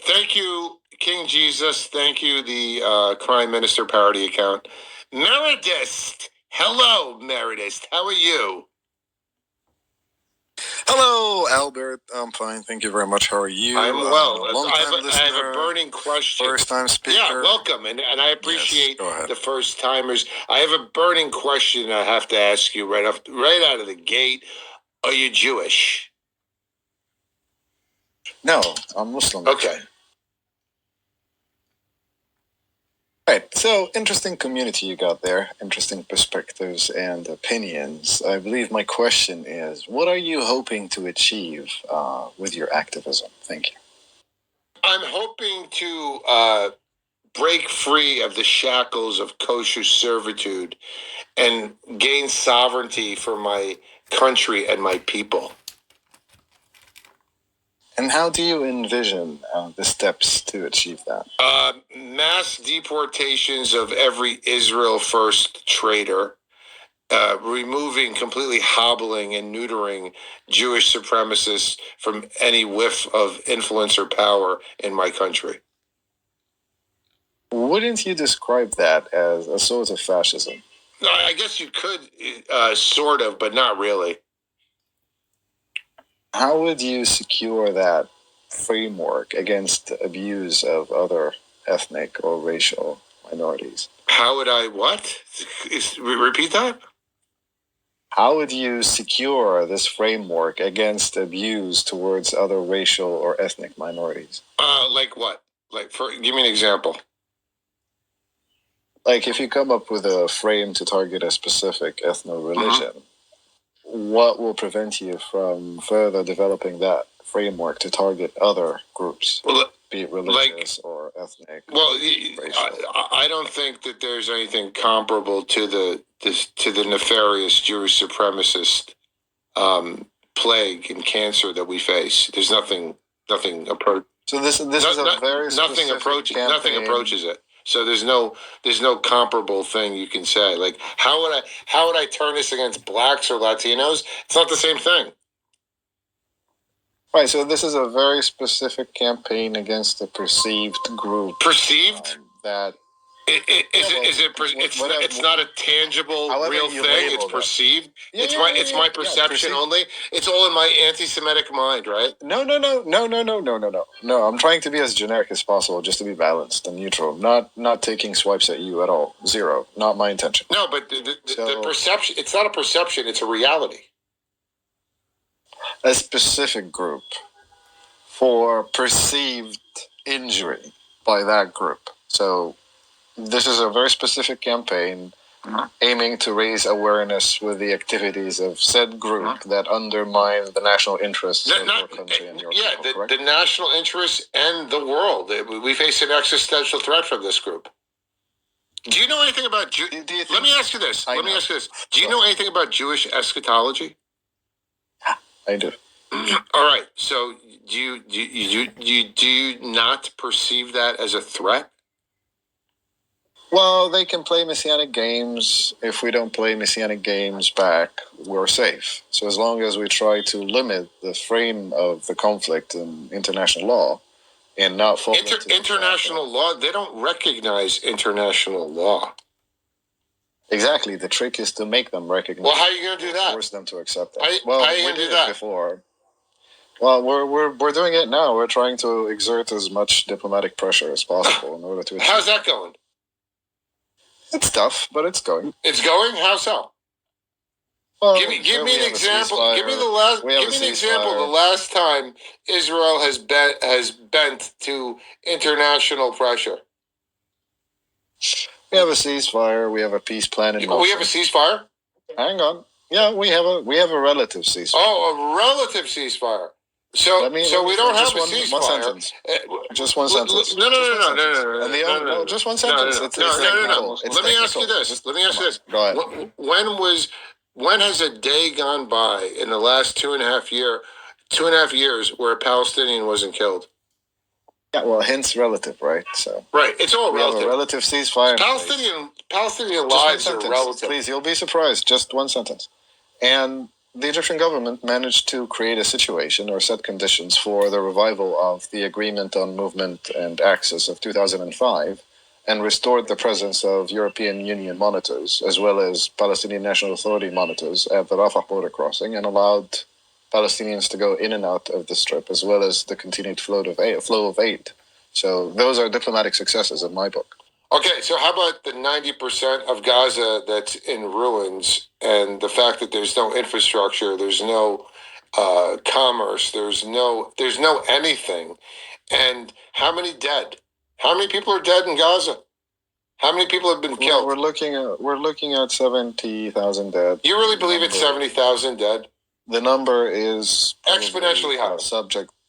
Thank you, King Jesus. Thank you, the Prime Minister Parody account. Meredith. Hello, Meredith. How are you? Hello, Albert. I'm fine. Thank you very much. How are you? I'm well. I have a burning question. First-time speaker. Yeah, welcome. And I appreciate yes, the first-timers. I have a burning question I have to ask you right out of the gate. Are you Jewish? No, I'm Muslim. Okay. Right. So, interesting community you got there. Interesting perspectives and opinions. I believe my question is, what are you hoping to achieve with your activism? Thank you. I'm hoping to break free of the shackles of kosher servitude and gain sovereignty for my country and my people. And how do you envision the steps to achieve that? Mass deportations of every Israel First traitor, removing, completely hobbling and neutering Jewish supremacists from any whiff of influence or power in my country. Wouldn't you describe that as a sort of fascism? No, I guess you could, sort of, but not really. How would you secure that framework against abuse of other ethnic or racial minorities? How would I what? Repeat that? How would you secure this framework against abuse towards other racial or ethnic minorities? Like what? Give me an example. Like if you come up with a frame to target a specific ethno-religion, what will prevent you from further developing that framework to target other groups, be it religious or ethnic? Well, I don't think that there's anything comparable to the nefarious Jewish supremacist plague and cancer that we face. There's nothing approach. So this is a very nothing approaches it. So there's no comparable thing you can say. Like how would I turn this against blacks or Latinos? It's not the same thing. Right. So this is a very specific campaign against a perceived group. Perceived that. It's not a tangible real thing. It's perceived. It's my perception only. It's all in my anti-Semitic mind, right? No. No, I'm trying to be as generic as possible, just to be balanced and neutral. Not taking swipes at you at all. Zero. Not my intention. No, but the perception. It's not a perception. It's a reality. A specific group for perceived injury by that group. So. This is a very specific campaign aiming to raise awareness with the activities of said group that undermine the national interests of your country and your people, the national interests and the world. We face an existential threat from this group. Do you know anything about Let me ask you this. Do you know anything about Jewish eschatology? I do. All right. So do you not perceive that as a threat? Well, they can play Messianic games. If we don't play Messianic games back, we're safe. So as long as we try to limit the frame of the conflict in international law and not fall international law, they don't recognize international law. Exactly. The trick is to make them recognize. Well, how are you going to do that? Force them to accept that. How are you going to do that? Before. Well, we're doing it now. We're trying to exert as much diplomatic pressure as possible in order to. How's that going? It's tough, but it's going. It's going? How so? Well, give me an example. Give me an example. The last time Israel has bent to international pressure. We have a ceasefire. We have a peace plan in motion. We have a ceasefire? Hang on. Yeah, we have a relative ceasefire. Oh, a relative ceasefire. So we don't have a ceasefire. One sentence. Just one sentence. No. Just one sentence. No. Let me ask you this. Go ahead. When has a day gone by in the last 2.5 years where a Palestinian wasn't killed? Yeah, well, hence relative, right? So right, it's all relative. Have a relative ceasefire. Palestinian lives are relative. Please, you'll be surprised. Just one sentence. And the Egyptian government managed to create a situation or set conditions for the revival of the Agreement on Movement and Access of 2005 and restored the presence of European Union monitors as well as Palestinian National Authority monitors at the Rafah border crossing and allowed Palestinians to go in and out of the strip as well as the continued flow of aid. So those are diplomatic successes in my book. Okay, so how about the 90% of Gaza that's in ruins and the fact that there's no infrastructure, there's no commerce, there's no anything, and how many dead? How many people are dead in Gaza? How many people have been killed? We're looking at 70,000 dead. You really believe it's 70,000 dead? The number is exponentially high.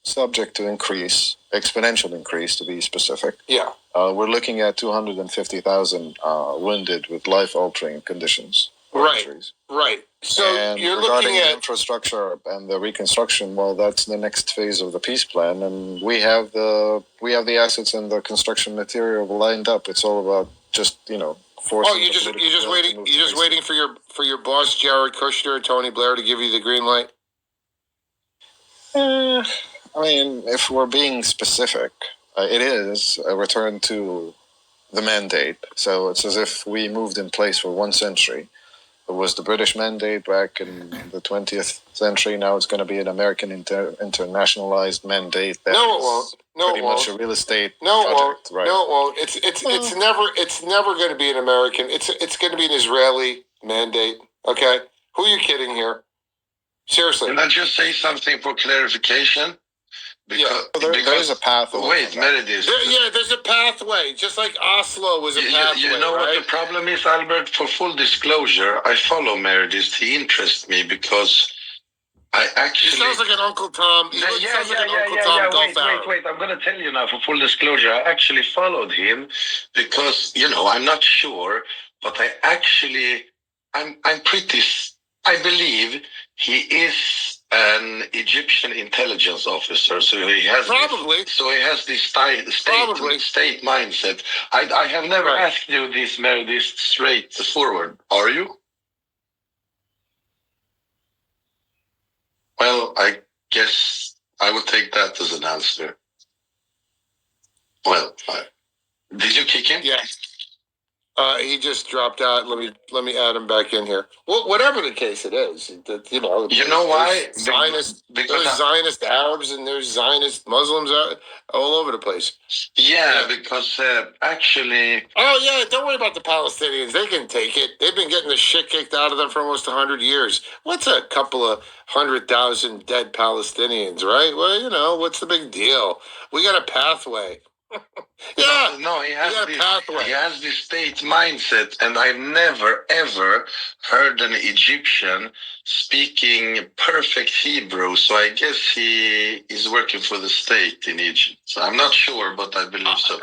Subject to increase, exponential increase to be specific. Yeah. We're looking at 250,000 wounded with life-altering conditions. Right. Injuries. Right. So and you're regarding looking at the infrastructure and the reconstruction. Well, that's the next phase of the peace plan, and we have the assets and the construction material lined up. It's all about just forcing. Oh, you're just waiting for your boss Jared Kushner and Tony Blair to give you the green light. I mean, if we're being specific, it is a return to the mandate. So it's as if we moved in place for 1 century. It was the British mandate back in the 20th century. Now it's going to be an American internationalized mandate. No, it won't. No, pretty it won't. much a real estate no, project, it won't. right? No, it won't. It's never going to be an American. It's going to be an Israeli mandate. Okay, who are you kidding here? Seriously. Can I just say something for clarification? Because there's a path. Wait, Meredith. There's a pathway, just like Oslo was a pathway. You know right? what the problem is, Albert? For full disclosure, I follow Meredith. He interests me because I actually. He sounds like an Uncle Tom. Wait. I'm going to tell you now. For full disclosure, I actually followed him because I'm not sure, but I believe he is an Egyptian intelligence officer, so he has this state mindset. I have never asked you this, Meredith, straightforward. Are you? Well, I guess I would take that as an answer. Well, did you kick him? Yeah. He just dropped out. Let me add him back in here. Well, whatever the case it is, You know why? There's Zionist Arabs and there's Zionist Muslims all over the place. Yeah, because actually. Oh yeah, don't worry about the Palestinians. They can take it. They've been getting the shit kicked out of them for almost 100 years. What's a couple of 100,000 dead Palestinians, right? Well, what's the big deal? We got a pathway. Yeah. No, he has this state mindset, and I've never ever heard an Egyptian speaking perfect Hebrew. So I guess he is working for the state in Egypt. So I'm not sure, but I believe so.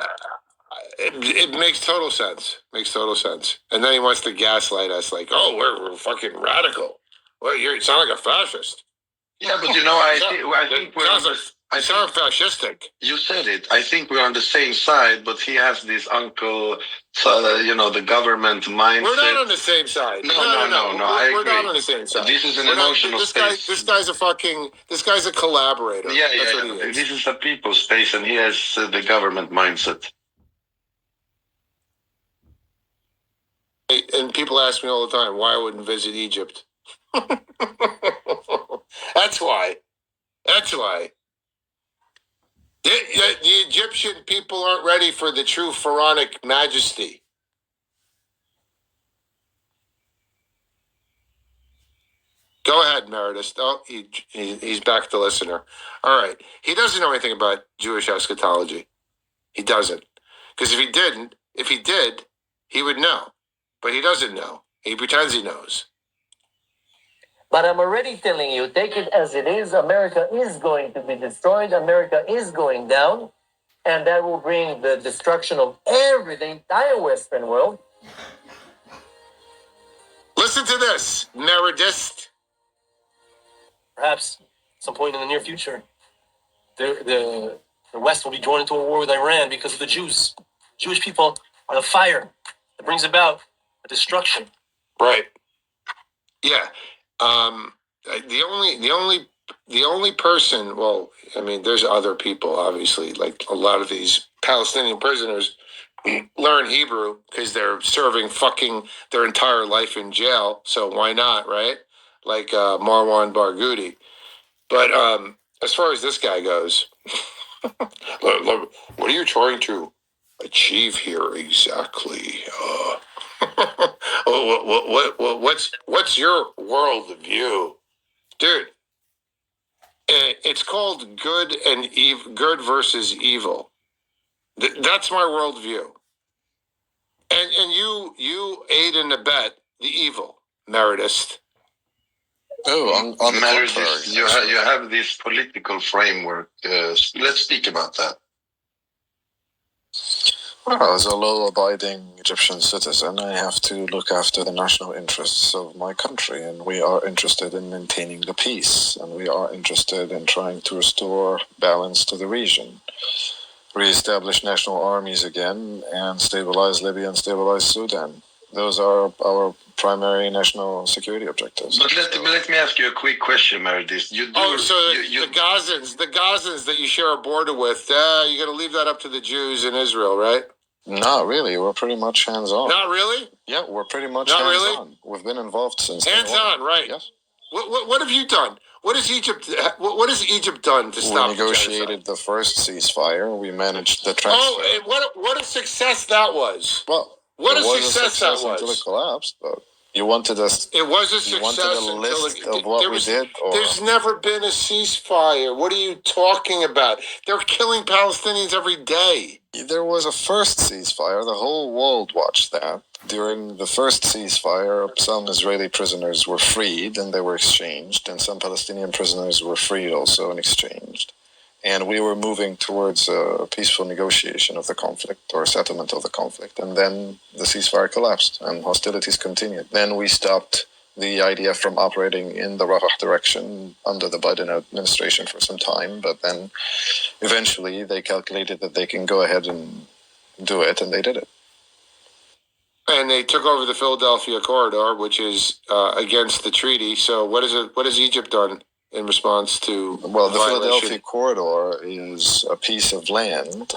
It makes total sense. And then he wants to gaslight us like, oh, we're fucking radical. Well, you sound like a fascist. Yeah, but I think we're. I sound fascistic. You said it. I think we're on the same side, but he has this uncle, the government mindset. We're not on the same side. No. We're not on the same side. This is an emotional space. This guy's a collaborator. Yeah. This is a people space, and he has the government mindset. And people ask me all the time why I wouldn't visit Egypt. That's why. The Egyptian people aren't ready for the true pharaonic majesty. Go ahead, Meredith. Oh, he's back to listener. All right. He doesn't know anything about Jewish eschatology. He doesn't. Because if he did, he would know. But he doesn't know. He pretends he knows. But I'm already telling you, take it as it is. America is going to be destroyed. America is going down. And that will bring the destruction of the entire Western world. Listen to this, Meredith. Perhaps at some point in the near future, the West will be drawn into a war with Iran because of the Jews. Jewish people are the fire that brings about a destruction. Right. Yeah. the only person. Well, I mean, there's other people, obviously. Like a lot of these Palestinian prisoners learn Hebrew because they're serving fucking their entire life in jail. So why not, right? Like Marwan Barghouti. But as far as this guy goes, what are you trying to achieve here exactly? What's your world view, dude? It's called good and evil, good versus evil. That's my worldview. And you aid and abet the evil, Meredith. Oh, on the Meredith, contrary, you have this political framework. Let's speak about that. Well, as a law-abiding Egyptian citizen, I have to look after the national interests of my country, and we are interested in maintaining the peace, and we are interested in trying to restore balance to the region, re-establish national armies again, and stabilize Libya and stabilize Sudan. Those are our primary national security objectives. But let me ask you a quick question, Meredith. The Gazans that you share a border with, you got to leave that up to the Jews in Israel, right? Not really. We're pretty much hands-on. Not really? Yeah, we're pretty much Not hands-on. really? We've been involved since hands-on, right? Yes. What have you done? What has Egypt? What has Egypt done to stop? We negotiated the first ceasefire. We managed the transfer. Oh, and what a success that was! Well, what a success that was until it collapsed. But you wanted us. It was a success. You wanted a list of what we did. There's never been a ceasefire. What are you talking about? They're killing Palestinians every day. There was a first ceasefire. The whole world watched that. During the first ceasefire, some Israeli prisoners were freed and they were exchanged, and some Palestinian prisoners were freed also and exchanged. And we were moving towards a peaceful negotiation of the conflict or settlement of the conflict. And then the ceasefire collapsed and hostilities continued. Then we stopped the IDF from operating in the Rafah direction under the Biden administration for some time. But then eventually they calculated that they can go ahead and do it, and they did it. And they took over the Philadelphia corridor, which is against the treaty. So what has Egypt done in response to the Philadelphia corridor is a piece of land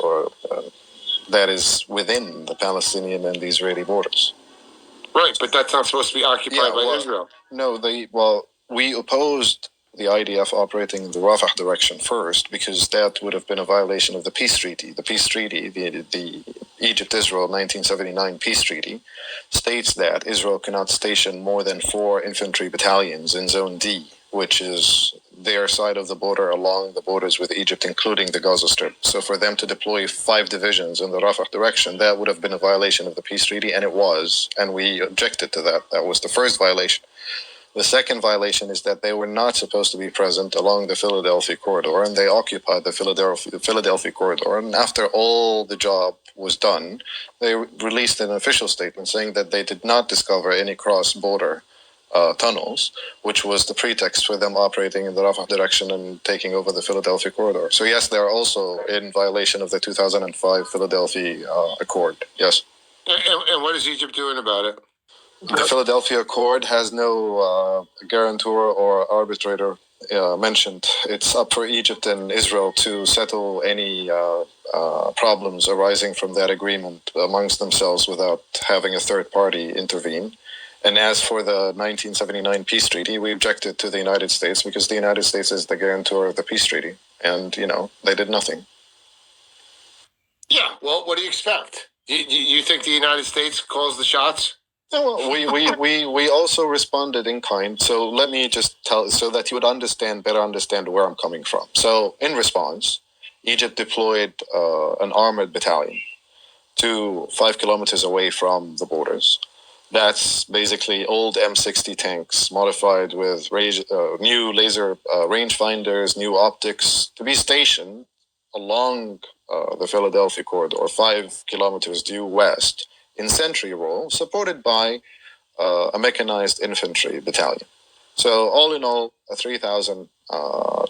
that is within the Palestinian and the Israeli borders. Right, but that's not supposed to be occupied by Israel. No, we opposed the IDF operating in the Rafah direction first because that would have been a violation of the peace treaty. The peace treaty, the Egypt-Israel 1979 peace treaty, states that Israel cannot station more than 4 infantry battalions in Zone D, which is their side of the border along the borders with Egypt, including the Gaza Strip. So for them to deploy 5 divisions in the Rafah direction, that would have been a violation of the peace treaty, and it was, and we objected to that. That was the first violation. The second violation is that they were not supposed to be present along the Philadelphia corridor, and they occupied the Philadelphia corridor. And after all the job was done, they released an official statement saying that they did not discover any cross-border tunnels, which was the pretext for them operating in the Rafah direction and taking over the Philadelphia corridor. So yes, they are also in violation of the 2005 Philadelphia Accord. Yes. And what is Egypt doing about it? The Philadelphia Accord has no guarantor or arbitrator mentioned. It's up for Egypt and Israel to settle any problems arising from that agreement amongst themselves without having a third party intervene. And as for the 1979 peace treaty, we objected to the United States because the United States is the guarantor of the peace treaty. And, they did nothing. Yeah, well, what do you expect? You think the United States calls the shots? No, we also responded in kind. So let me just tell so that you would better understand where I'm coming from. So in response, Egypt deployed an armored battalion to 5 kilometers away from the borders. That's basically old M60 tanks modified with new laser rangefinders, new optics to be stationed along the Philadelphia corridor, 5 kilometers due west, in sentry role, supported by a mechanized infantry battalion. So all in all, a 3,000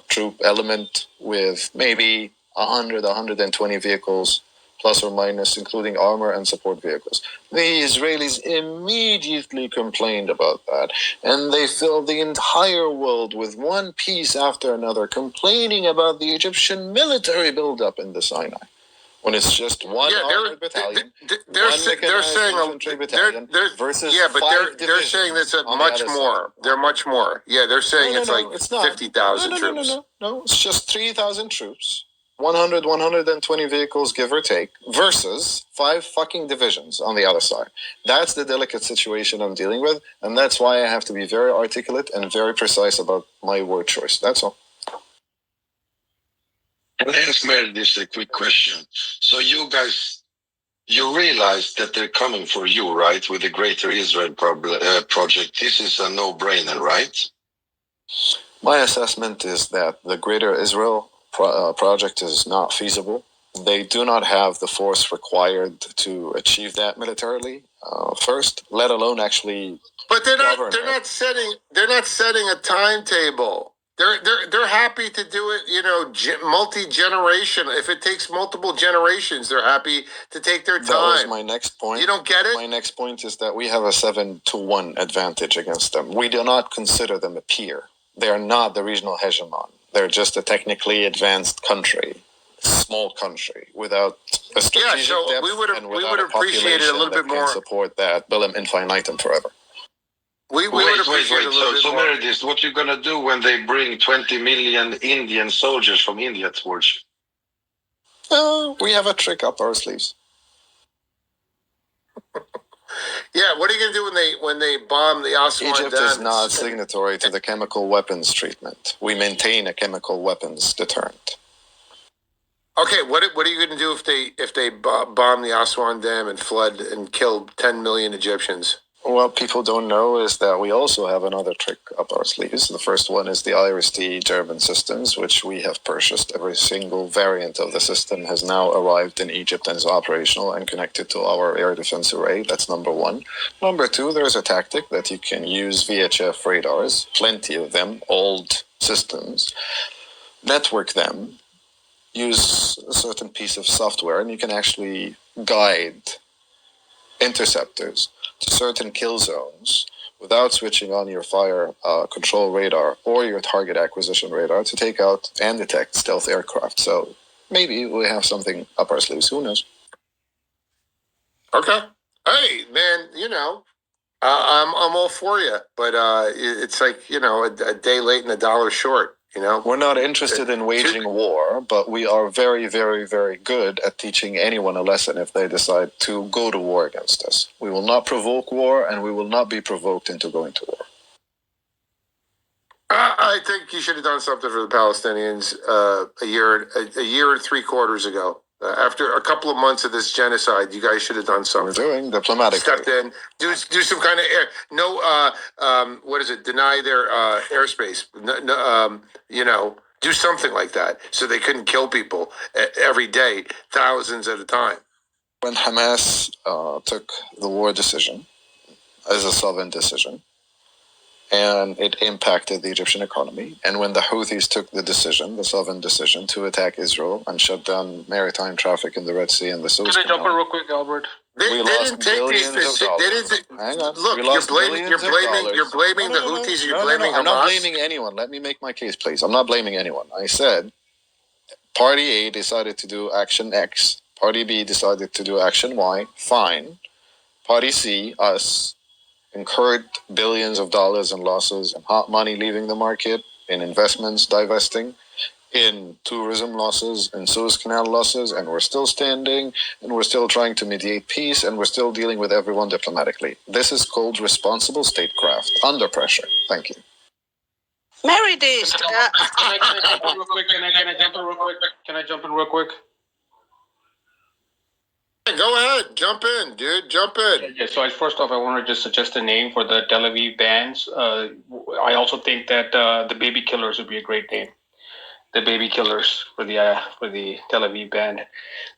troop element with maybe 100, 120 vehicles plus or minus, including armor and support vehicles. The Israelis immediately complained about that, and they filled the entire world with one piece after another, complaining about the Egyptian military buildup in the Sinai. When it's just one armored battalion, they're saying infantry battalion versus but they're saying it's a much more. They're much more. Yeah, they're saying it's like 50,000 troops. No, it's just 3,000 troops. 120 vehicles, give or take, versus 5 fucking divisions on the other side. That's the delicate situation I'm dealing with, and that's why I have to be very articulate and very precise about my word choice. That's all. Can I ask Mary this a quick question? So you guys, you realize that they're coming for you, right? With the Greater Israel project. This is a no-brainer, right? My assessment is that the Greater Israel project is not feasible. They do not have the force required to achieve that militarily. First, let alone actually. But they're not setting a timetable. They're happy to do it, you know, multi-generation. If it takes multiple generations, they're happy to take their time. That was my next point. You don't get it? My next point is that we have a 7-1 advantage against them. We do not consider them a peer. They are not the regional hegemon. They're just a technically advanced country, small country, without a strategic depth we would a appreciate it a little bit more. Can support that Billum infinitum forever. We would appreciate a little bit so more. Meredith, what you gonna do when they bring 20 million Indian soldiers from India towards you? We have a trick up our sleeves. Yeah, what are you gonna do when they bomb the Aswan Egypt Dam? is not signatory to the chemical weapons treatment. We maintain a chemical weapons deterrent. Okay, what are you gonna do if they bomb the Aswan Dam and flood and kill 10 million Egyptians? What people don't know is that we also have another trick up our sleeves. The first one is the IRIS-T German systems, which we have purchased. Every single variant of the system has now arrived in Egypt and is operational and connected to our air defense array. That's number one. Number two, there's a tactic that you can use VHF radars, plenty of them, old systems, network them, use a certain piece of software, and you can actually guide interceptors to certain kill zones without switching on your fire control radar or your target acquisition radar to take out and detect stealth aircraft. So maybe we have something up our sleeves. Who knows? Okay. Hey, man, you know, I'm all for you, but it's like, you know, a day late and a dollar short. You know, we're not interested in waging war, but we are very, very, very good at teaching anyone a lesson if they decide to go to war against us. We will not provoke war, and we will not be provoked into going to war. I think you should have done something for the Palestinians a year and 3 quarters ago. After a couple of months of this genocide, you guys should have done something. We're doing diplomatic. Stepped in, do some kind of what is it? Deny their airspace. You know, do something like that so they couldn't kill people every day, thousands at a time. When Hamas took the war decision as a sovereign decision, and it impacted the Egyptian economy. And when the Houthis took the decision, the sovereign decision, to attack Israel and shut down maritime traffic in the Red Sea and the Suez Canal. Can I jump in real quick, Albert? They didn't take these. Hang on. Look, you're blaming the Houthis. You're blaming Hamas. I'm not blaming anyone. Let me make my case, please. I'm not blaming anyone. I said Party A decided to do action X. Party B decided to do action Y. Fine. Party C, us, incurred billions of dollars in losses and hot money leaving the market, in investments divesting, in tourism losses, in Suez Canal losses, and we're still standing, and we're still trying to mediate peace, and we're still dealing with everyone diplomatically. This is called responsible statecraft, under pressure. Thank you. Meredith. Can I jump in real quick? Go ahead, jump in, dude, jump in. Yeah, so first off, I want to just suggest a name for the Tel Aviv bands. I also think that the Baby Killers would be a great name. The Baby Killers for the Tel Aviv band.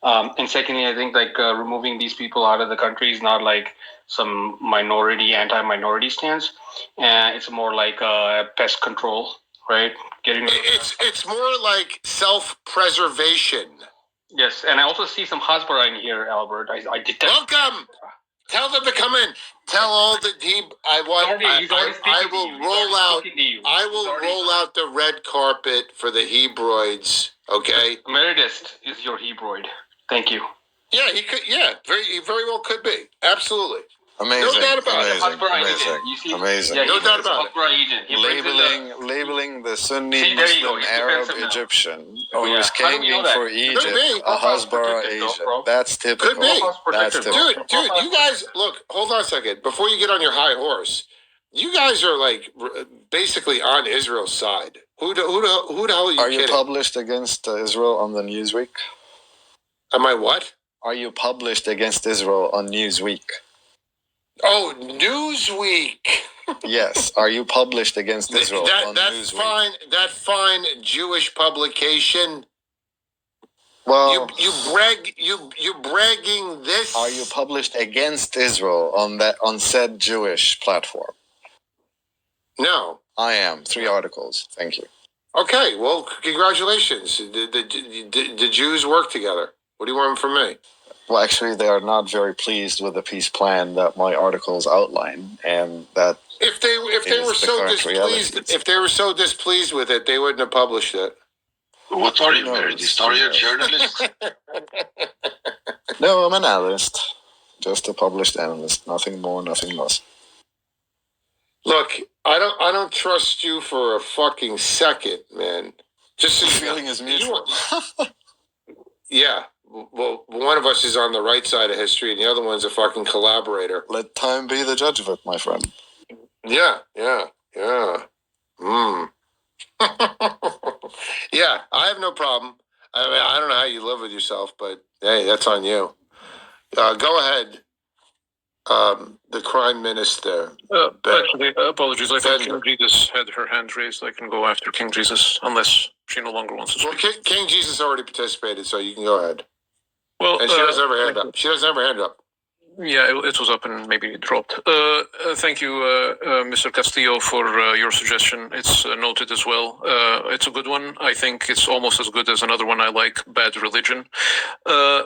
And secondly, I think like removing these people out of the country is not like some anti-minority stance. It's more like pest control, right? It's more like self-preservation. Yes, and I also see some Hasbara in here, Albert. I detect. Welcome. Tell them to come in. Tell all the deep. I will roll out. I will roll out the red carpet for the Hebrewids. Okay. Meredith is your Hebrewoid. Thank you. Yeah, he could. Yeah, he very well could be. Absolutely. Amazing. No doubt about amazing. it. Amazing. Yeah, No doubt about it. Labeling the Sunni Muslim Arab Egyptian who is claiming for Egypt a Hasbara Asian. That's typical. Could be. That's typical. Dude, you guys, look, hold on a second. Before you get on your high horse, you guys are like basically on Israel's side. Who the hell are you kidding? Are you published against Israel on the Newsweek? Am I what? Are you published against Israel on Newsweek? Oh, Newsweek. Yes. Are you published against Israel on that's Newsweek? Fine. That fine Jewish publication. Well, you bragging this. Are you published against Israel on said Jewish platform? No. I am. 3 articles. Thank you. Okay. Well, congratulations. The Jews work together. What do you want from me? Well, actually, they are not very pleased with the peace plan that my articles outline, and that if they were so displeased with it, they wouldn't have published it. What are you, Meredith? Are you a journalist? No, I'm an analyst, just a published analyst. Nothing more, nothing less. Look, I don't trust you for a fucking second, man. Just so the feeling is mutual. Yeah. Well, one of us is on the right side of history, and the other one's a fucking collaborator. Let time be the judge of it, my friend. Yeah. Yeah, I have no problem. I mean, I don't know how you live with yourself, but hey, that's on you. Go ahead. The crime minister. Actually, apologies. I think King Jesus had her hand raised. I can go after King Jesus unless she no longer wants to speak. Well, King Jesus already participated, so you can go ahead. Well, and she doesn't have her hand up. She doesn't have her hand up. Yeah, it was up and maybe it dropped. Thank you, Mr. Castillo, for your suggestion. It's noted as well. It's a good one. I think it's almost as good as another one I like, Bad Religion.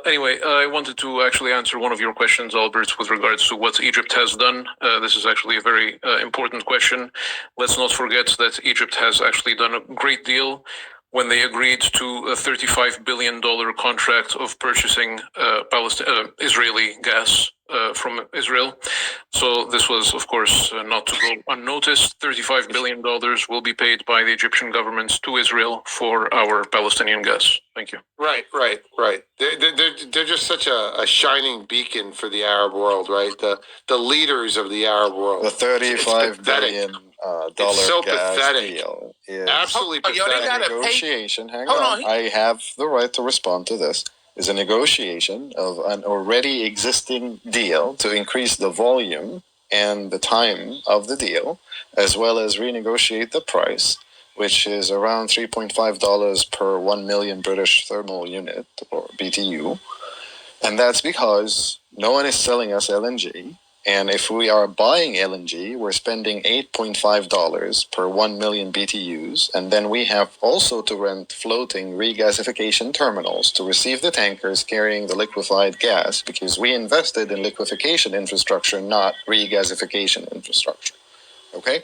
Anyway, I wanted to actually answer one of your questions, Albert, with regards to what Egypt has done. This is actually a very important question. Let's not forget that Egypt has actually done a great deal when they agreed to a $35 billion contract of purchasing Israeli gas from Israel. So this was, of course, not to go unnoticed. $35 billion will be paid by the Egyptian government to Israel for our Palestinian gas. Thank you. Right. They're just such a shining beacon for the Arab world, right? The leaders of the Arab world. The $35 billion dollar gas pathetic. deal is absolutely pathetic. Negotiation. Hang on. I have the right to respond to this. Is a negotiation of an already existing deal to increase the volume and the time of the deal, as well as renegotiate the price, which is around $3.5 per 1 million British thermal unit, or BTU. And that's because no one is selling us LNG. And if we are buying LNG, we're spending $8.5 per 1 million BTUs. And then we have also to rent floating regasification terminals to receive the tankers carrying the liquefied gas, because we invested in liquefaction infrastructure, not regasification infrastructure. Okay?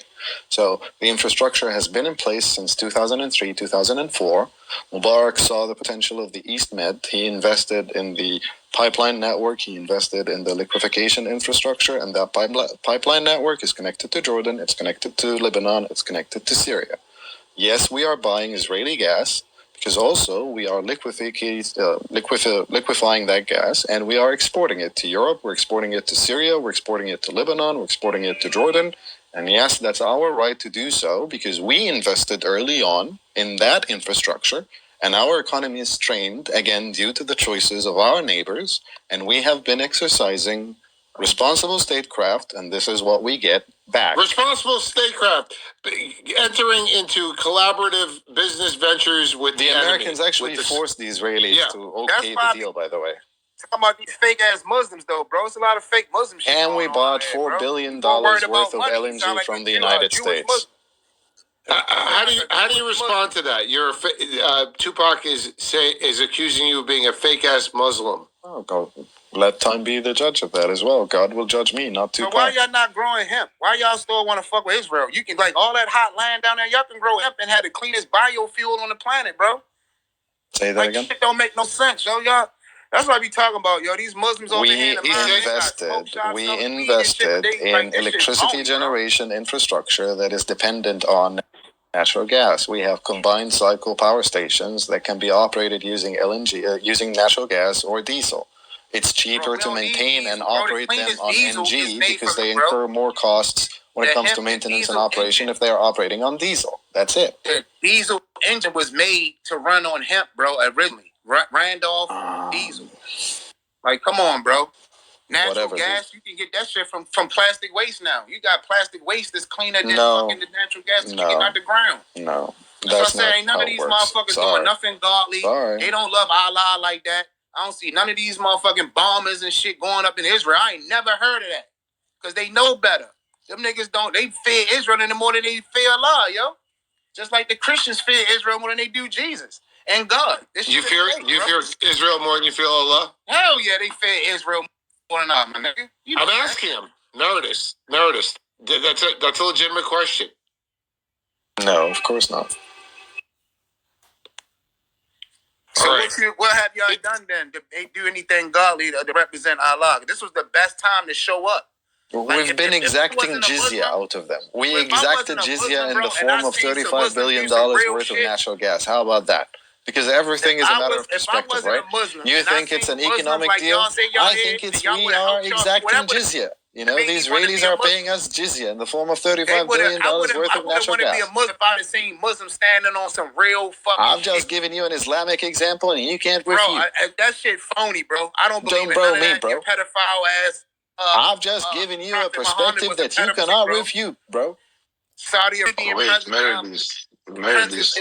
So the infrastructure has been in place since 2003, 2004. Mubarak saw the potential of the East Med. He invested in the pipeline network. He invested in the liquefaction infrastructure, and that pipeline network is connected to Jordan. It's connected to Lebanon. It's connected to Syria. Yes, we are buying Israeli gas because also we are liquefying that gas, and we are exporting it to Europe. We're exporting it to Syria. We're exporting it to Lebanon. We're exporting it to Jordan. And yes, that's our right to do so because we invested early on in that infrastructure, and our economy is strained, again, due to the choices of our neighbors, and we have been exercising responsible statecraft, and this is what we get back. Responsible statecraft, entering into collaborative business ventures with the Americans enemy, actually forced the Israelis to okay the deal, by the way. Talking about these fake ass Muslims, though, bro. It's a lot of fake Muslims. And we bought $4 billion worth of LNG from the United States. How do you respond to that? Tupac is accusing you of being a fake ass Muslim. Oh, God, let time be the judge of that as well. God will judge me, not So Tupac. why y'all not growing hemp? Why y'all still want to fuck with Israel? You can, like, all that hot land down there, y'all can grow hemp and have the cleanest biofuel on the planet, bro. Say that again. Shit don't make no sense, yo. Y'all. That's what I be talking about, yo. These Muslims over here in the We invested in electricity generation infrastructure that is dependent on natural gas. We have combined cycle power stations that can be operated using LNG, using natural gas or diesel. It's cheaper to maintain and operate them on NG because they incur more costs when it comes to maintenance and operation if they are operating on diesel. That's it. The diesel engine was made to run on hemp, bro, originally. Randolph diesel. Like, come on, bro. Natural gas, you can get that shit from plastic waste now. You got plastic waste that's cleaner than fucking the natural gas that you get out the ground. No. That's what I'm saying. Ain't none of these motherfuckers doing nothing godly. They don't love Allah like that. I don't see none of these motherfucking bombers and shit going up in Israel. I ain't never heard of that. Because they know better. Them niggas don't, they fear Israel any more than they fear Allah, yo. Just like the Christians fear Israel more than they do Jesus and God. You fear Israel more than you fear Allah? Hell yeah, they fear Israel more than Allah, my nigga. I'm asking him. Notice. That's a legitimate question. No, of course not. So what have y'all done then? Did they do anything godly to represent Allah? This was the best time to show up. We've been exacting jizya out of them. We exacted jizya in the form of $35 billion worth of natural gas. How about that? Because everything is a matter of perspective, right? You think it's an economic deal? I think we are exacting jizya. You know, the Israelis are paying us jizya in the form of $35 billion worth of natural gas. Be a Muslim if I'd seen Muslims standing on some real fucking I've just given you an Islamic example and you can't refute. Bro, that shit phony, bro. I don't believe in none of that, bro. Pedophile ass. I've just given you a perspective that you cannot refute, bro. Saudi Arabian Meredith,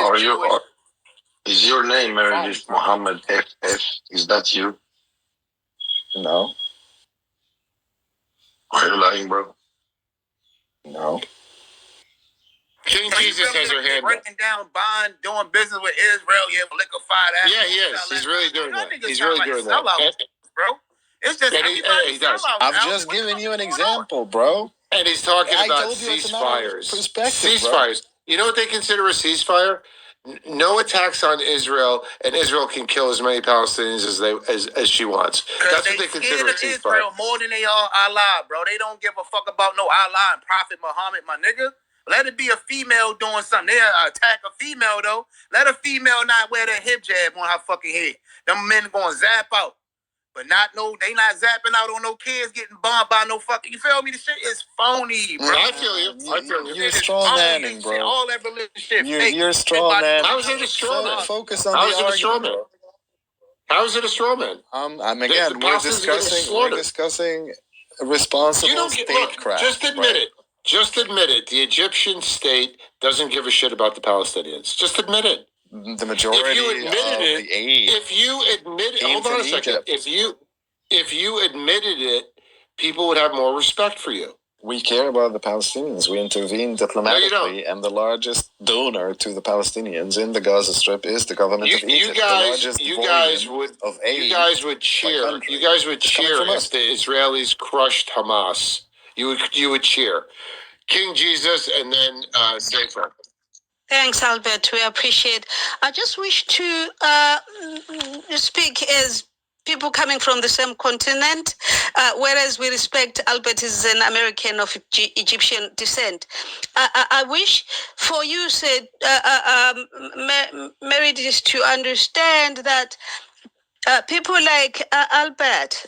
is your name Meredith Muhammad FF? Is that you? No. Are you lying, bro? No. King Jesus has her hand up. Breaking down, buying, doing business with Israel, liquefied ass. Yeah, he is. He's really doing that. He's really doing that. Bro. It's just he does. I've just given you an example, bro. And he's talking about ceasefires. Ceasefires. You know what they consider a ceasefire? No attacks on Israel, and Israel can kill as many Palestinians as she wants. That's what they consider a ceasefire. Israel more than they are Allah, bro. They don't give a fuck about no Allah and Prophet Muhammad, my nigga. Let it be a female doing something. They attack a female though. Let a female not wear that hijab on her fucking head. Them men gonna zap out. But they not zapping out on no kids getting bombed by no fucking, you feel me? The shit is phony, bro. I feel you. You're straw manning, bro. All that religious shit. You're straw man. How is it a straw man? Focus on the argument. How is it a straw man? Again, we're discussing responsible statecraft. Just admit it. The Egyptian state doesn't give a shit about the Palestinians. Just admit it. The majority of the aid. If you admit it, hold on a second. If you admitted it, people would have more respect for you. We care about the Palestinians. We intervene diplomatically, and the largest donor to the Palestinians in the Gaza Strip is the government of Egypt. You guys would cheer. You guys would cheer if the Israelis crushed Hamas. You would cheer. King Jesus, and then Sefer. Thanks, Albert. We appreciate. I just wish to speak as people coming from the same continent, whereas we respect Albert is an American of Egyptian descent. I wish for you, said Meredith, to understand that people like Albert,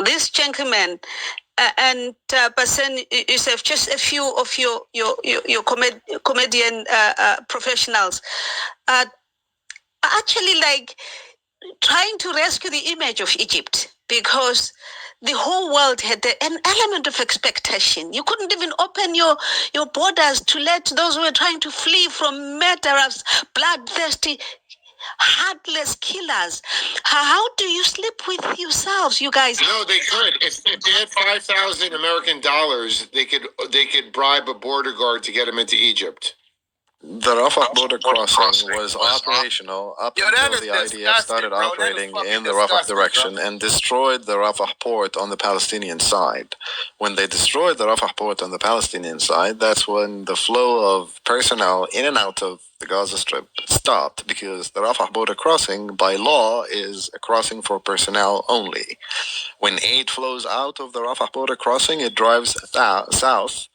this gentleman, and Bassem Youssef, just a few of your comedian professionals, are actually like trying to rescue the image of Egypt, because the whole world had an element of expectation. You couldn't even open your borders to let those who were trying to flee from murderous, bloodthirsty, heartless killers. How do you you sleep with yourselves, you guys. No, they could. If they had 5,000 American dollars, they could bribe a border guard to get them into Egypt. The Rafah border crossing was operational up until the IDF started operating in the Rafah direction and destroyed the Rafah port on the Palestinian side. When they destroyed the Rafah port on the Palestinian side, that's when the flow of personnel in and out of the Gaza Strip stopped, because the Rafah border crossing, by law, is a crossing for personnel only. When aid flows out of the Rafah border crossing, it drives south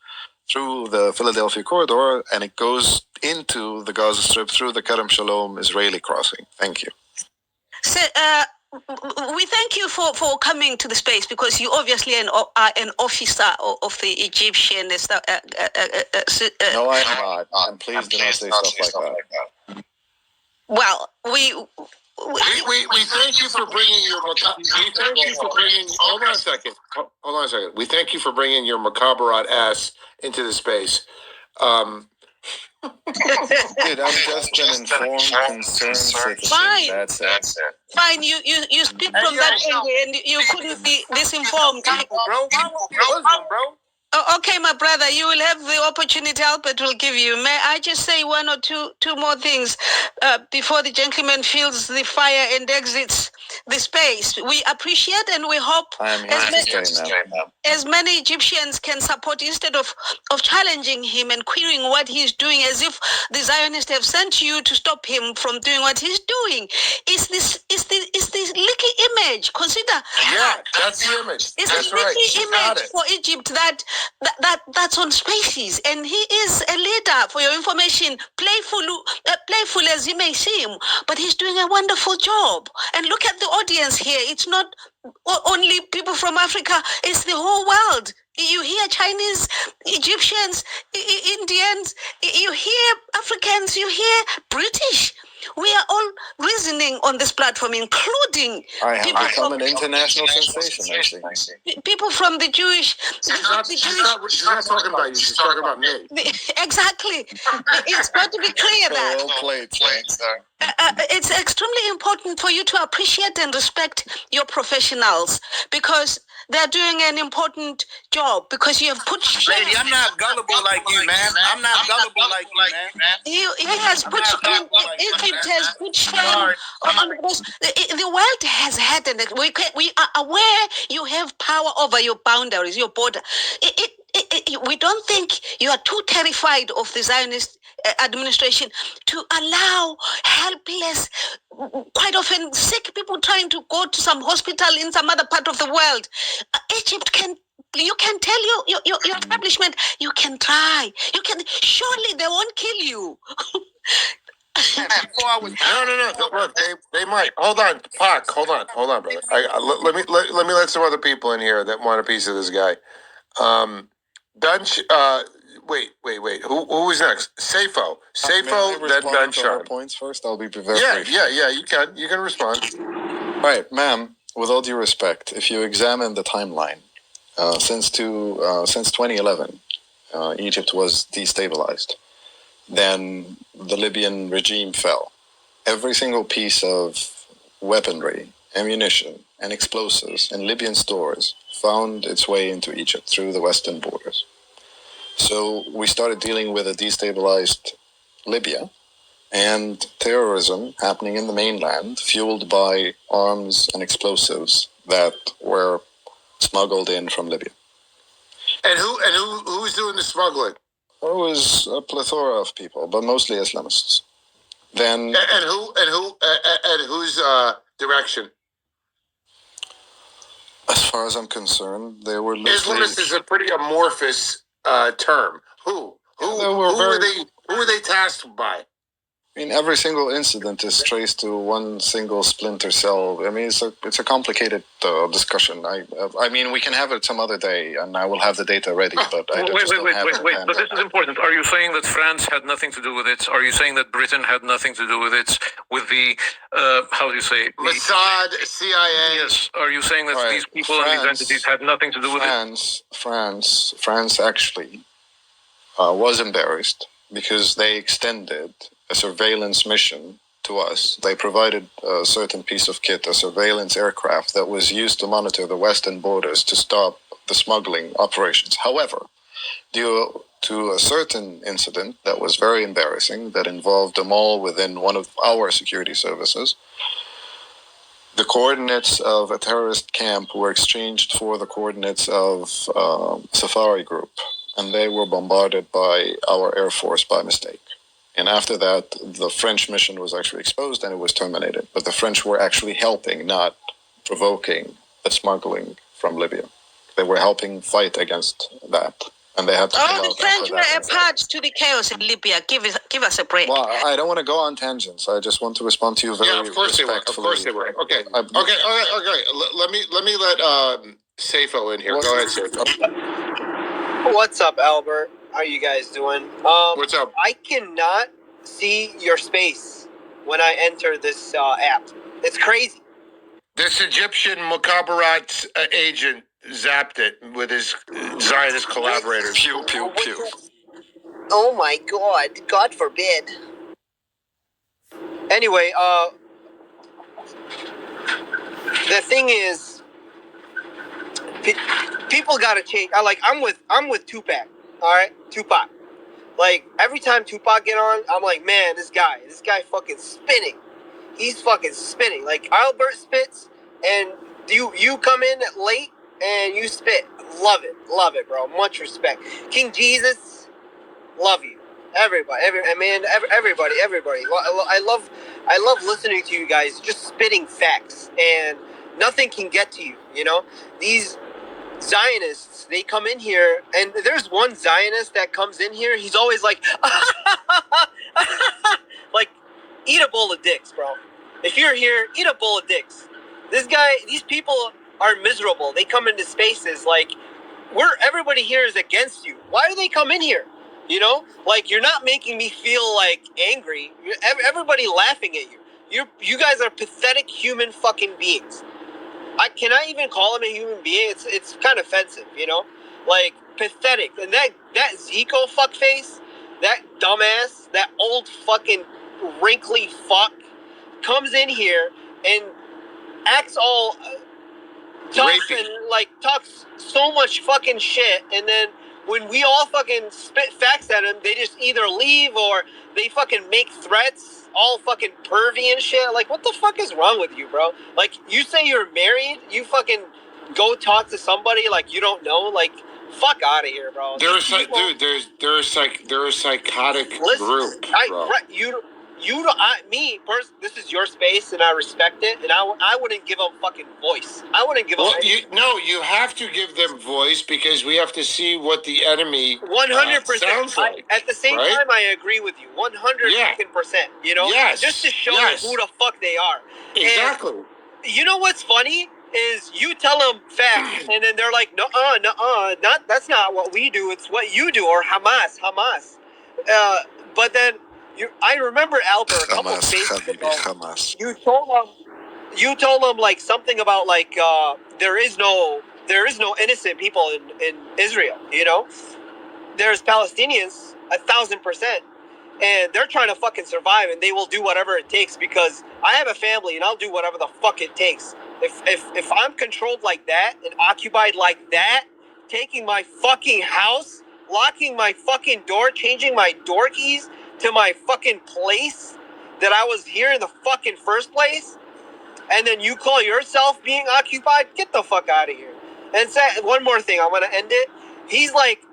through the Philadelphia corridor, and it goes into the Gaza Strip through the Kerem Shalom Israeli crossing. Thank you. So, we thank you for coming to the space, because you obviously are an officer of the Egyptian. No, I'm not. And please do not say stuff like that. Well, we thank you for bringing your. We thank you for bringing. Hold on a second. Hold on a second. We thank you for bringing your macabre ass into the space. Dude, I'm just an informed, concerned citizen. Fine. That's it. Fine, you speak from that angle, and you couldn't be misinformed. Bro. Okay, my brother, you will have the opportunity Albert will give you. May I just say one or two more things before the gentleman feels the fire and exits the space? We appreciate and we hope as many Egyptians can support, instead of challenging him and querying what he's doing, as if the Zionists have sent you to stop him from doing what he's doing. Is this little image? Consider. Yeah, that's the image. It's That's a right. little image for Egypt that's on Spaces, and he is a leader. For your information, playful as he may seem, but he's doing a wonderful job. And look at the audience here. It's not only people from Africa, it's the whole world. You hear Chinese, Egyptians, Indians, you hear Africans, you hear British. We are all reasoning on this platform, including I have become an international sensation, I see. People from the Jewish. She's not talking about you. She's talking about me. Exactly. It's got to be clear that Well played, sir. it's extremely important for you to appreciate and respect your professionals, because they're doing an important job, because you have put Lady, I'm not gullible like you, man. I'm not gullible like you, man. He has put Egypt has put shame on the world has had an. We are aware you have power over your boundaries, your border. We don't think you are too terrified of the Zionist administration to allow helpless, quite often sick people trying to go to some hospital in some other part of the world. Egypt can. You can tell your establishment, you can try. You can, surely they won't kill you. No. Look, they might. Hold on, Pac. Hold on, brother. Let me let some other people in here that want a piece of this guy. Bench. Wait. Who was next? Safo, then Benchar. Points first. I'll be very brief. Yeah. You can respond. All right, ma'am. With all due respect, if you examine the timeline, since 2011, Egypt was destabilized. Then the Libyan regime fell. Every single piece of weaponry, ammunition, and explosives in Libyan stores found its way into Egypt through the western borders. So we started dealing with a destabilized Libya and terrorism happening in the mainland, fueled by arms and explosives that were smuggled in from Libya. And who was doing the smuggling? It was a plethora of people, but mostly Islamists. Then and whose direction? As far as I'm concerned, they were loosely... Islamist is a pretty amorphous term. Who were they tasked by? I mean, every single incident is traced to one single splinter cell. I mean, it's a complicated discussion. I mean, we can have it some other day, and I will have the data ready. But I just don't have it. Wait. But this is important. Are you saying that France had nothing to do with it? Are you saying that Britain had nothing to do with it? With the how do you say Mossad, CIA? Yes. Are you saying that these people and these entities had nothing to do with it? France actually was embarrassed because they extended a surveillance mission to us. They provided a certain piece of kit, a surveillance aircraft that was used to monitor the western borders to stop the smuggling operations. However, due to a certain incident that was very embarrassing that involved a mall within one of our security services, the coordinates of a terrorist camp were exchanged for the coordinates of Safari Group, and they were bombarded by our Air Force by mistake. And after that, the French mission was actually exposed and it was terminated. But the French were actually helping, not provoking the smuggling from Libya. They were helping fight against that. And they had to All the French were a part to the chaos in Libya. Give us a break. Well, I don't want to go on tangents. I just want to respond to you very Yeah, of course they were. Of course they were. Okay. Okay. Let me let Safo in here. Go ahead, Safo. What's up, Albert? How are you guys doing? What's up? I cannot see your space when I enter this app. It's crazy. This Egyptian Mukhabarat agent zapped it with his Zionist collaborators. Pew, pew, pew. Oh my God. God forbid. Anyway, the thing is, people gotta change. I'm with Tupac. All right, Tupac. Like every time Tupac get on, I'm like, man, this guy fucking spinning. He's fucking spinning. Like Albert spits, and you come in late and you spit. Love it, bro. Much respect. King Jesus, love you. Everybody. I love listening to you guys just spitting facts, and nothing can get to you. You know, these Zionists, they come in here, and there's one Zionist that comes in here, he's always like, like, eat a bowl of dicks, bro. If you're here, eat a bowl of dicks. These people are miserable. They come into spaces like, everybody here is against you. Why do they come in here? You know, like, you're not making me feel like angry. Everybody laughing at you. You guys are pathetic human fucking beings. Can I even call him a human being? It's kind of offensive, you know? Like, pathetic. And that Zico fuckface, that dumbass, that old fucking wrinkly fuck comes in here and acts all talks so much fucking shit, and then when we all fucking spit facts at him, they just either leave or they fucking make threats, all fucking pervy and shit. Like, what the fuck is wrong with you, bro? Like, you say you're married, you fucking go talk to somebody like you don't know. Like, fuck out of here, bro. They're a psychotic group, bro. This is your space, and I respect it, and I wouldn't give them fucking voice. I wouldn't give them. You have to give them voice because we have to see what the enemy 100% sounds like. At the same time, I agree with you 100%. You know, just to show who the fuck they are. Exactly. And you know what's funny is you tell them facts, and then they're like, that's not what we do. It's what you do, or Hamas. But then. I remember Albert a couple days ago. You told him like something about like there is no innocent people in Israel. You know, there's Palestinians 1,000%, and they're trying to fucking survive, and they will do whatever it takes because I have a family, and I'll do whatever the fuck it takes. If I'm controlled like that and occupied like that, taking my fucking house, locking my fucking door, changing my door keys to my fucking place that I was here in the fucking first place, and then you call yourself being occupied? Get the fuck out of here. And one more thing, I'm gonna end it. He's like,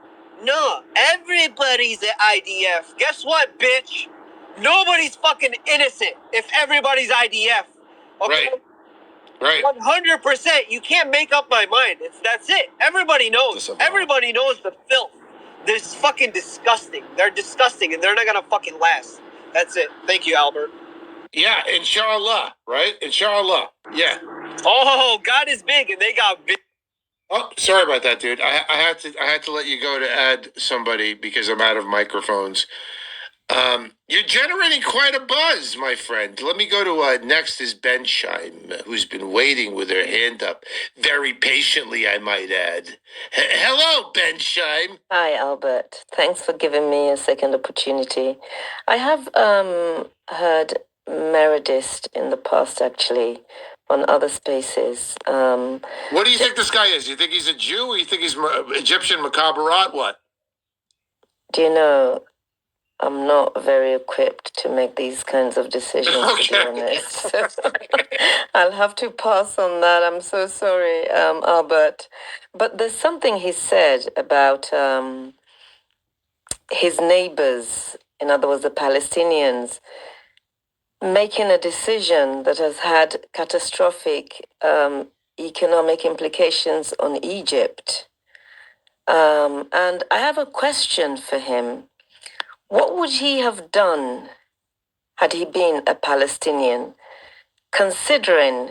no, everybody's an IDF. Guess what, bitch? Nobody's fucking innocent if everybody's IDF. Okay? Right. 100%. You can't make up my mind. That's it. Everybody knows. Everybody knows the filth. They're fucking disgusting. They're disgusting, and they're not gonna fucking last. That's it. Thank you, Albert. Yeah, inshallah, right? Inshallah. Yeah. Oh, God is big, and they got big. Oh, sorry about that, dude. I had to let you go to add somebody because I'm out of microphones. You're generating quite a buzz, my friend. Let me go to next is Ben Scheim, who's been waiting with her hand up very patiently, I might add. Hello, Ben Scheim. Hi, Albert. Thanks for giving me a second opportunity. I have heard Meredith in the past, actually, on other spaces. What do you think this guy is? You think he's a Jew, or you think he's Egyptian Makabarat? What? Do you know, I'm not very equipped to make these kinds of decisions, to be honest. So I'll have to pass on that. I'm so sorry, Albert. But there's something he said about his neighbors, in other words, the Palestinians, making a decision that has had catastrophic economic implications on Egypt. And I have a question for him. What would he have done had he been a Palestinian, considering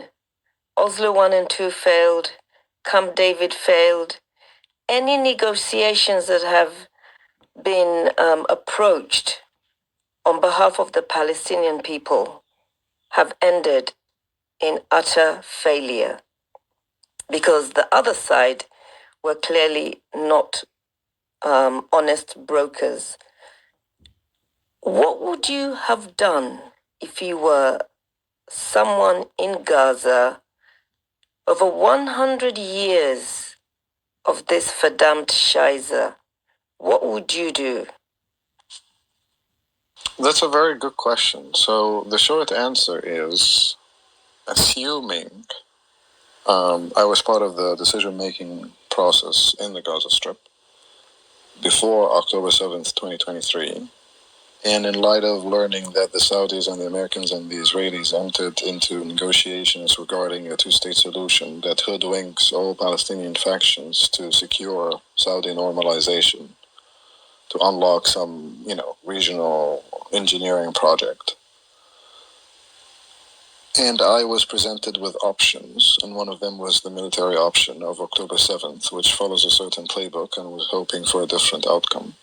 Oslo 1 and 2 failed, Camp David failed, any negotiations that have been approached on behalf of the Palestinian people have ended in utter failure, because the other side were clearly not honest brokers. What would you have done if you were someone in Gaza over 100 years of this verdammt Scheiße? What would you do? That's a very good question. So the short answer is, assuming I was part of the decision-making process in the Gaza Strip before October 7th, 2023, and in light of learning that the Saudis and the Americans and the Israelis entered into negotiations regarding a two-state solution that hoodwinks all Palestinian factions to secure Saudi normalization, to unlock some, regional engineering project. And I was presented with options, and one of them was the military option of October 7th, which follows a certain playbook and was hoping for a different outcome.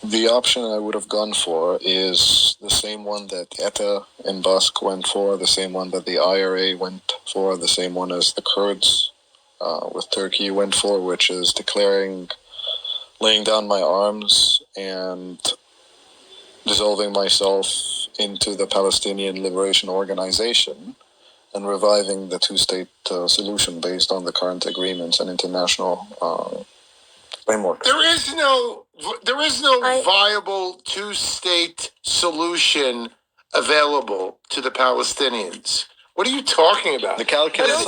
The option I would have gone for is the same one that ETA and Basque went for, the same one that the IRA went for, the same one as the Kurds with Turkey went for, which is laying down my arms and dissolving myself into the Palestinian Liberation Organization and reviving the two-state solution based on the current agreements and international framework. There is no viable two-state solution available to the Palestinians. What are you talking about? The calculus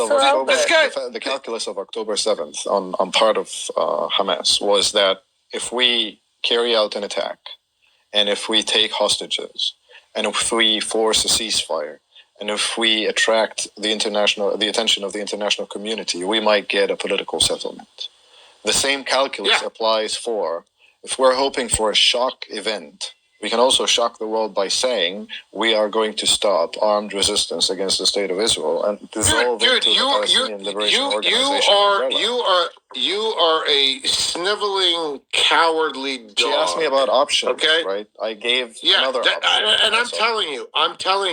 of October 7th on part of Hamas was that if we carry out an attack, and if we take hostages, and if we force a ceasefire, and if we attract the attention of the international community, we might get a political settlement. The same calculus applies for, if we're hoping for a shock event, we can also shock the world by saying we are going to stop armed resistance against the state of Israel and dissolve into the Palestinian Liberation Organization umbrella. You are a sniveling, cowardly dog. She asked me about options, right? I gave another option. And I'm telling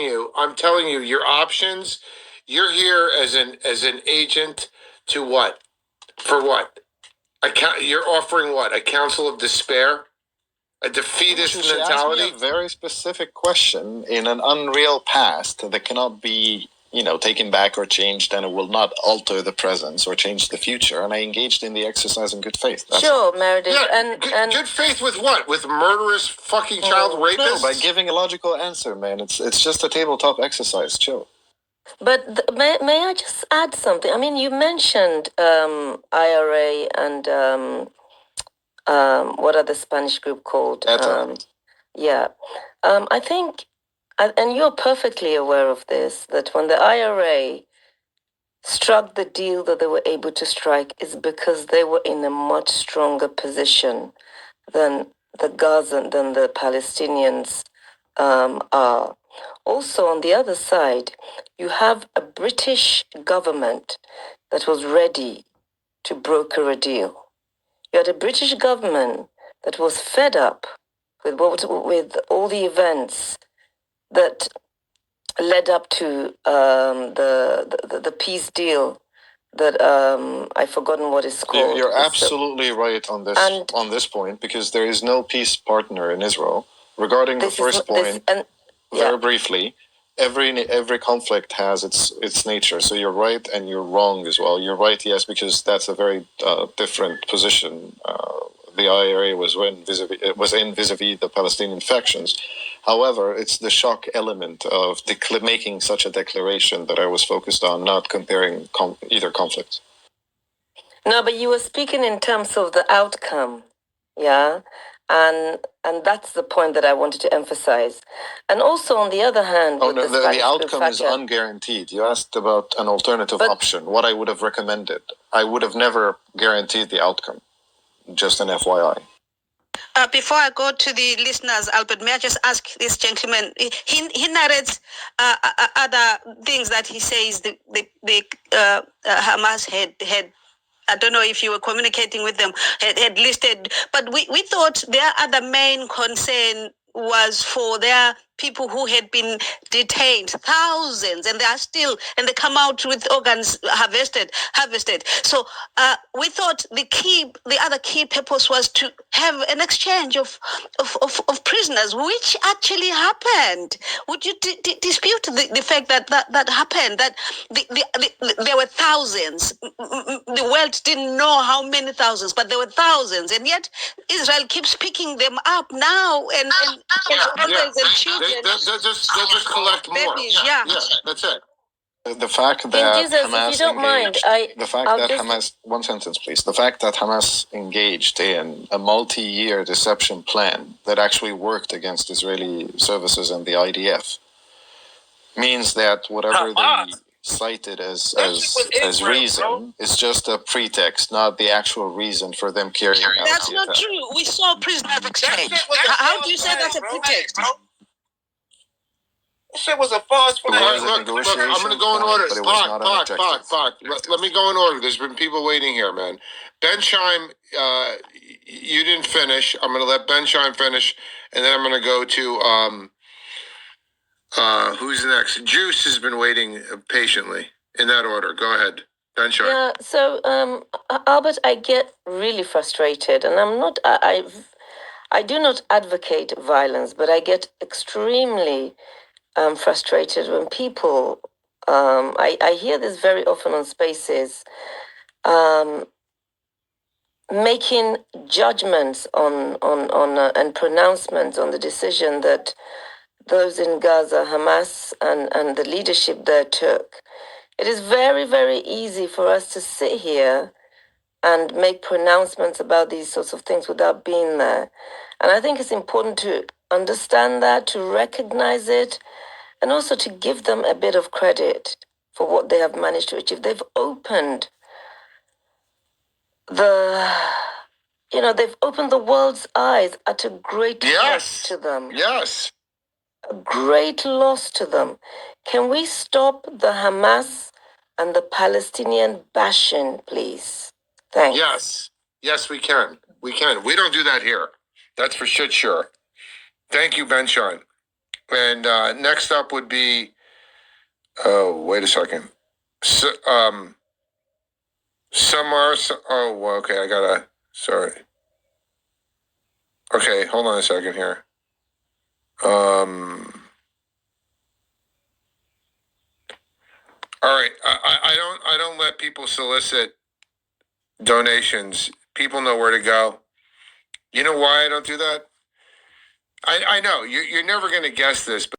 you, your options. You're here as an agent to what? For what? You're offering what? A counsel of despair? A defeatist mentality? She asked me a very specific question in an unreal past that cannot be, taken back or changed, and it will not alter the present or change the future. And I engaged in the exercise in good faith. Sure, Meredith. Yeah, good faith with what? With murderous fucking child rapists? No, by giving a logical answer, man. It's just a tabletop exercise. Chill. But may I just add something? I mean, you mentioned IRA and what are the Spanish group called? I think, and you're perfectly aware of this, that when the IRA struck the deal that they were able to strike is because they were in a much stronger position than the Palestinians are. Also, on the other side, you have a British government that was ready to broker a deal. You had a British government that was fed up with all the events that led up to the peace deal that I've forgotten what it's called. You're absolutely right on this point, because there is no peace partner in Israel. Regarding the first point, very briefly, every conflict has its nature. So you're right and you're wrong as well. You're right, yes, because that's a very different position. The IRA was in vis-a-vis the Palestinian factions. However, it's the shock element of making such a declaration that I was focused on, not comparing either conflict. No, but you were speaking in terms of the outcome, yeah, and that's the point that I wanted to emphasize. And also, on the other hand, the outcome is unguaranteed. You asked about an alternative option. What I would have recommended, I would have never guaranteed the outcome. Just an FYI. Before I go to the listeners, Albert, may I just ask this gentleman? He narrates other things that he says the Hamas had. I don't know if you were communicating with them. Had listed, but we thought their other main concern was for their people who had been detained, thousands, and they are still, and they come out with organs harvested. So we thought the other key purpose was to have an exchange of prisoners, which actually happened. Would you dispute the fact that happened? That there were thousands. The world didn't know how many thousands, but there were thousands, and yet Israel keeps picking them up now and children. They'll just collect more. Babies, yeah. That's it. The fact that Jesus, Hamas if you don't mind, Hamas, one sentence, please. The fact that Hamas engaged in a multi-year deception plan that actually worked against Israeli services and the IDF means that whatever they cited as reason is just a pretext, not the actual reason for them carrying out. That's not true. We saw prisoners exchange. How do you say that's a pretext? Shit was a false flag. Look, I'm going to go in order. Let me go in order. There's been people waiting here, man. Ben Scheim, you didn't finish. I'm going to let Ben Scheim finish, and then I'm going to go to who's next? Juice has been waiting patiently. In that order. Go ahead. Ben Scheim. Yeah, so Albert, I get really frustrated, and I do not advocate violence, but I get extremely frustrated when people, I hear this very often on Spaces, making judgments on and pronouncements on the decision that those in Gaza, Hamas, and the leadership there took. It is very, very easy for us to sit here and make pronouncements about these sorts of things without being there. And I think it's important to understand that, to recognize it, and also to give them a bit of credit for what they have managed to achieve. They've opened they've opened the world's eyes at a great loss to them. Yes. A great loss to them. Can we stop the Hamas and the Palestinian bashing, please? Thanks. Yes, we can. We can. We don't do that here. That's for shit sure. Thank you, Ben Schein. And next up would be, wait a second. Sorry. Okay, hold on a second here. All right, I don't let people solicit donations. People know where to go. You know why I don't do that? I know you're never going to guess this, but